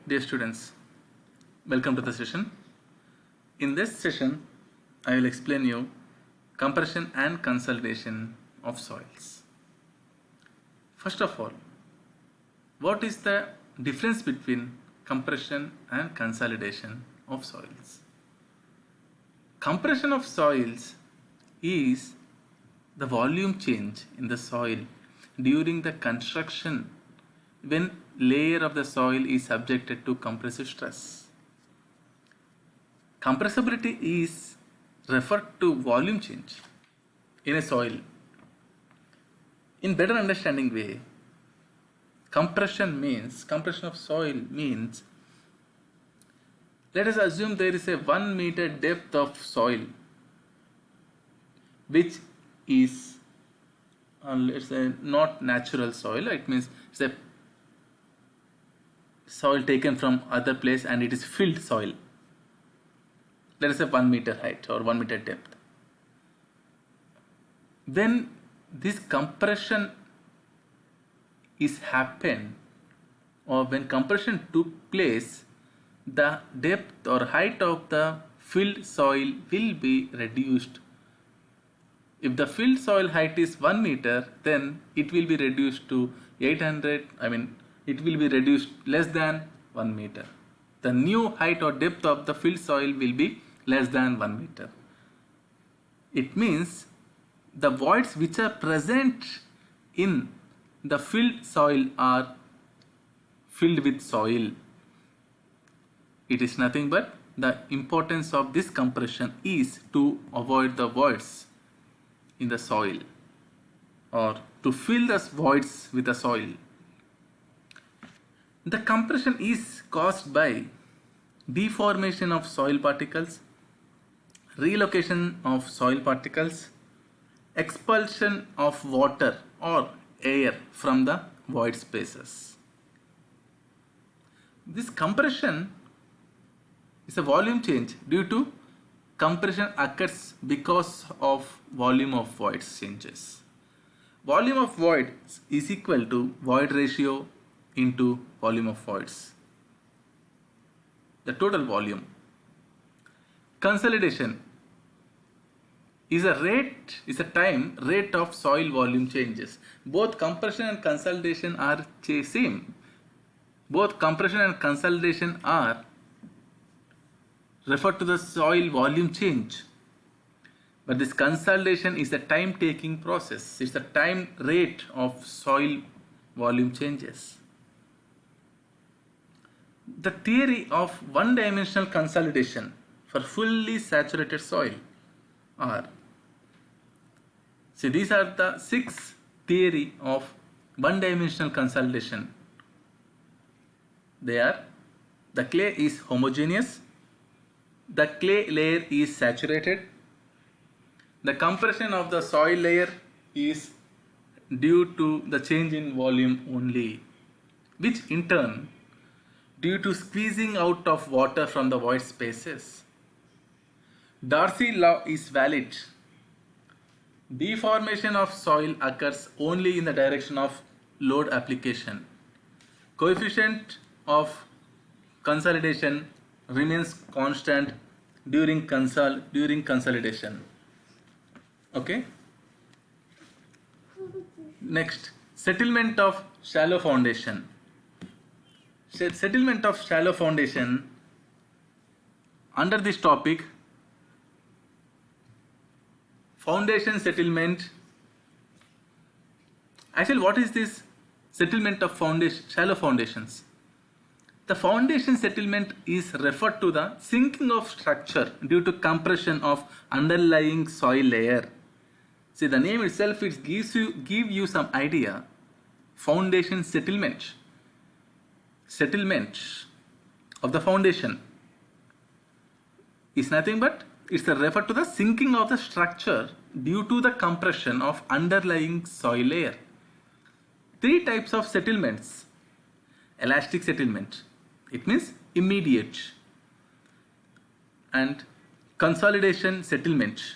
Dear students, welcome to the session. In this session, I will explain you compression and consolidation of soils. First of all, what is the difference between compression and consolidation of soils? Compression of soils is the volume change in the soil during the construction when layer of the soil is subjected to compressive stress. Compressibility is referred to volume change in a soil. In better understanding way, compression of soil means, let us assume there is a 1 meter depth of soil which is let's say not natural soil. It means it's a soil taken from other place and it is filled soil. Let us say 1 meter height or 1 meter depth. When this compression is happened, or when compression took place, the depth or height of the filled soil will be reduced. If the filled soil height is 1 meter, then it will be reduced to 800, it will be reduced less than 1 meter. The new height or depth of the filled soil will be less than 1 meter. It means the voids which are present in the filled soil are filled with soil. It is nothing but the importance of this compression is to avoid the voids in the soil or to fill the voids with the soil. The compression is caused by deformation of soil particles, relocation of soil particles, expulsion of water or air from the void spaces. This compression is a volume change due to compression occurs because of volume of voids changes. Volume of voids is equal to void ratio into volume of voids, the total volume. Consolidation is a time rate of soil volume changes. Both compression and consolidation are same. Both compression and consolidation are referred to the soil volume change. But this consolidation is a time taking process. It's the time rate of soil volume changes. The theory of one-dimensional consolidation for fully saturated soil are, these are the 6 theory of one-dimensional consolidation. They are: the clay is homogeneous, the clay layer is saturated, the compression of the soil layer is due to the change in volume only, which in turn due to squeezing out of water from the void spaces. Darcy law is valid. Deformation of soil occurs only in the direction of load application. Coefficient of consolidation remains constant during consolidation. Okay. Next, settlement of shallow foundation. Settlement of shallow foundation. Under this topic, foundation settlement. Actually, what is this settlement of shallow foundations? The foundation settlement is referred to the sinking of structure due to compression of underlying soil layer. See, the name itself give you some idea. Foundation settlement of the foundation is nothing but it's referred to the sinking of the structure due to the compression of underlying soil layer. 3 types of settlements. Elastic settlement, it means immediate, and consolidation settlement.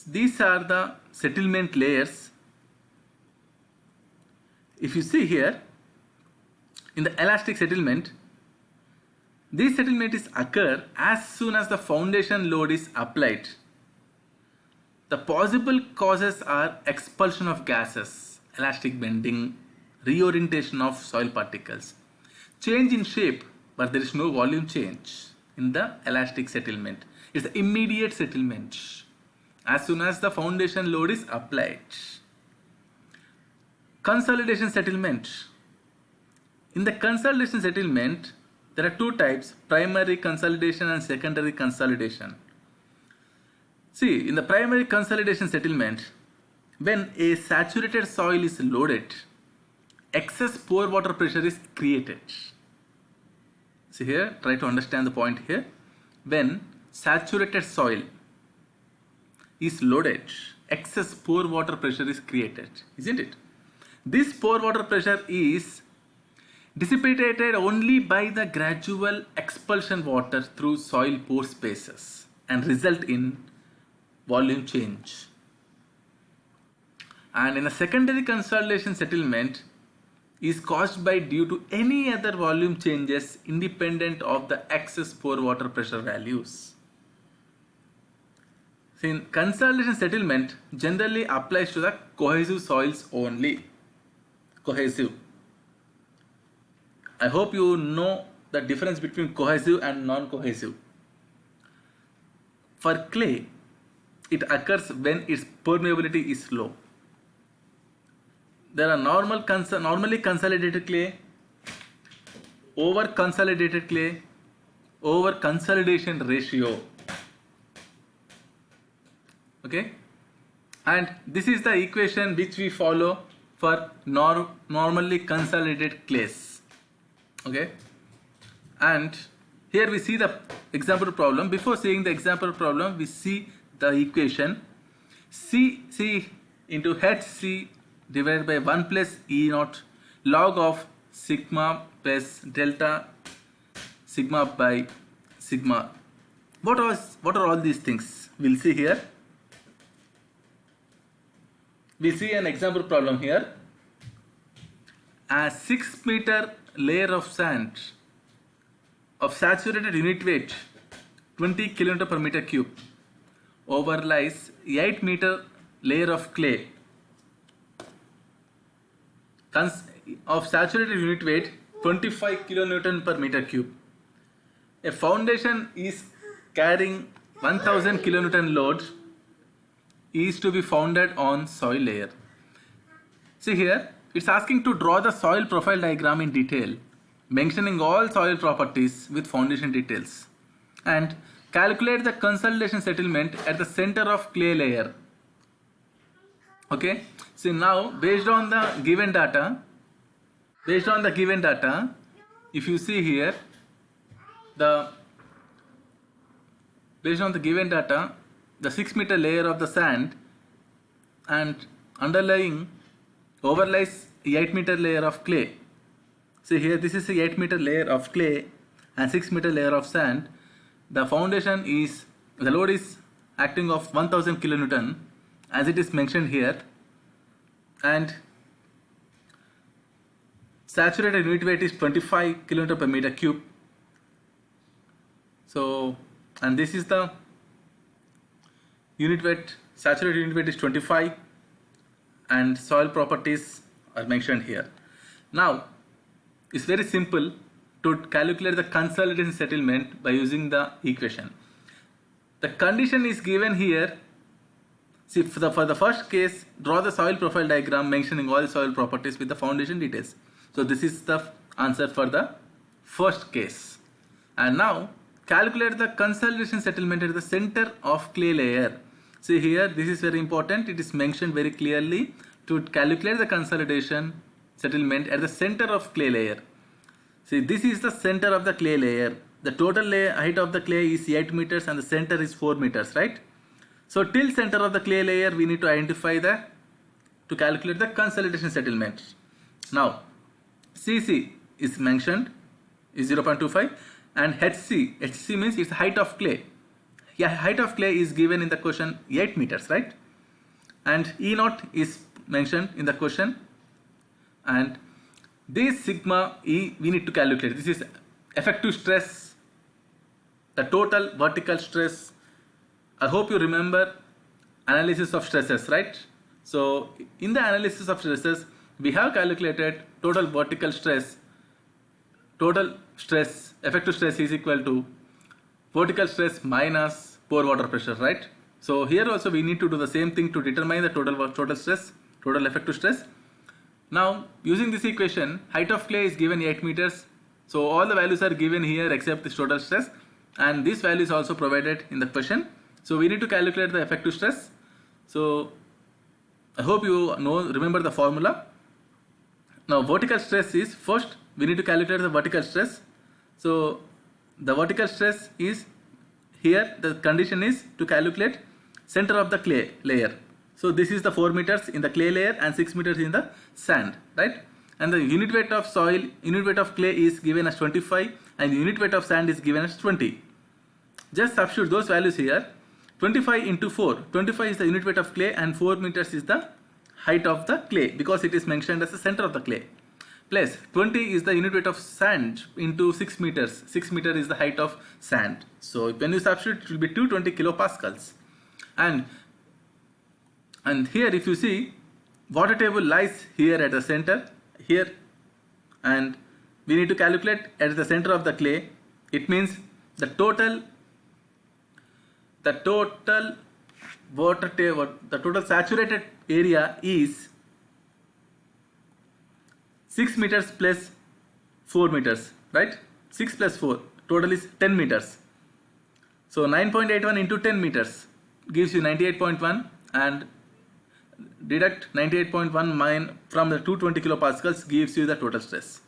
These are the settlement layers if you see here, in the elastic settlement, this settlement is occur as soon as the foundation load is applied. The possible causes are expulsion of gases, elastic bending, reorientation of soil particles, change in shape, but there is no volume change in the elastic settlement. It's the immediate settlement as soon as the foundation load is applied. Consolidation settlement. In the consolidation settlement, there are two types: primary consolidation and secondary consolidation. See, in the primary consolidation settlement, when a saturated soil is loaded, excess pore water pressure is created. See here, try to understand the point here. When saturated soil is loaded, excess pore water pressure is created, isn't it? This pore water pressure is dissipated only by the gradual expulsion water through soil pore spaces and result in volume change. And in a secondary consolidation settlement is caused by due to any other volume changes independent of the excess pore water pressure values. So in consolidation settlement generally applies to the cohesive soils only. Cohesive. I hope you know the difference between cohesive and non-cohesive. For clay, it occurs when its permeability is low. There are normally consolidated clay, over consolidated clay, over consolidation ratio. Okay, and this is the equation which we follow for normally consolidated clays. Okay, and here we see the example problem. Before seeing the example problem, we see the equation C into HC divided by 1 plus E naught log of sigma plus delta sigma by sigma. What are all these things? We'll see here. We see an example problem here. A 6 meter layer of sand of saturated unit weight 20 kN per meter cube overlies 8 meter layer of clay of saturated unit weight 25 kN per meter cube. A foundation is carrying 1000 kN load is to be founded on soil layer. See here, it's asking to draw the soil profile diagram in detail, mentioning all soil properties with foundation details, and calculate the consolidation settlement at the center of clay layer. Okay, so now based on the given data, if you see here, based on the given data, the 6 meter layer of the sand and overlies 8 meter layer of clay. See here, this is the 8 meter layer of clay and 6 meter layer of sand. The foundation is, the load is acting of 1000 kilonewton as it is mentioned here, and saturated unit weight is 25 kN per meter cube. So, and this is the unit weight, saturated unit weight is 25, and soil properties are mentioned here. Now, it's very simple to calculate the consolidation settlement by using the equation. The condition is given here. See, for the first case, draw the soil profile diagram mentioning all soil properties with the foundation details. So this is the answer for the first case. And now calculate the consolidation settlement at the center of clay layer. See here, this is very important. It is mentioned very clearly to calculate the consolidation settlement at the center of clay layer. See, this is the center of the clay layer. The total height of the clay is 8 meters and the center is 4 meters, right? So till center of the clay layer, we need to identify to calculate the consolidation settlement. Now, CC is mentioned, is 0.25, and HC means it's height of clay. Yeah, height of clay is given in the question 8 meters, right? And E naught is mentioned in the question, and this sigma E we need to calculate. This is effective stress, the total vertical stress. I hope you remember analysis of stresses, right? So in the analysis of stresses, we have calculated total vertical stress. Total stress, effective stress is equal to vertical stress minus pore water pressure, right? So here also we need to do the same thing to determine the total stress, total effective stress. Now using this equation, height of clay is given 8 meters. So all the values are given here except this total stress, and this value is also provided in the question. So we need to calculate the effective stress. So I hope you remember the formula. Now vertical stress is, first we need to calculate the vertical stress. So the vertical stress is, here the condition is to calculate center of the clay layer. So this is the 4 meters in the clay layer and 6 meters in the sand, right? And the unit weight of soil, unit weight of clay is given as 25 and unit weight of sand is given as 20. Just substitute those values here. 25 into 4, 25 is the unit weight of clay and 4 meters is the height of the clay because it is mentioned as the center of the clay. Plus 20 is the unit weight of sand into 6 meters. 6 meter is the height of sand. So when you substitute, it will be 220 kilopascals. And here if you see, water table lies here at the center, here, and we need to calculate at the center of the clay. It means the total water table, the total saturated area is 6 meters plus 4 meters, right? 6 plus 4, total is 10 meters. So 9.81 into 10 meters gives you 98.1, and deduct 98.1 from the 220 kilopascals gives you the total stress.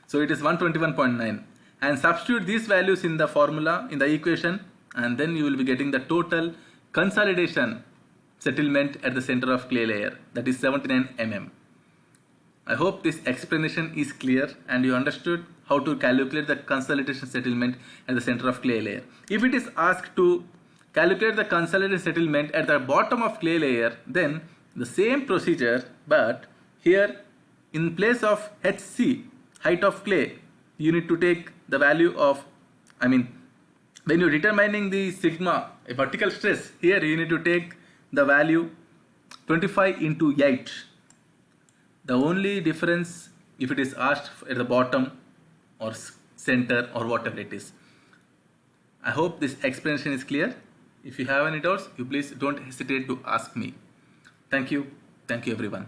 So it is 121.9, and substitute these values in the formula, in the equation, and then you will be getting the total consolidation settlement at the center of clay layer, that is 79 mm. I hope this explanation is clear and you understood how to calculate the consolidation settlement at the center of clay layer. If it is asked to calculate the consolidation settlement at the bottom of clay layer, then the same procedure, but here in place of HC, height of clay, you need to take the value of, when you're determining the sigma, a vertical stress, here you need to take the value 25 into 8. The only difference if it is asked at the bottom or center or whatever it is. I hope this explanation is clear. If you have any doubts, you please don't hesitate to ask me. Thank you. Thank you everyone.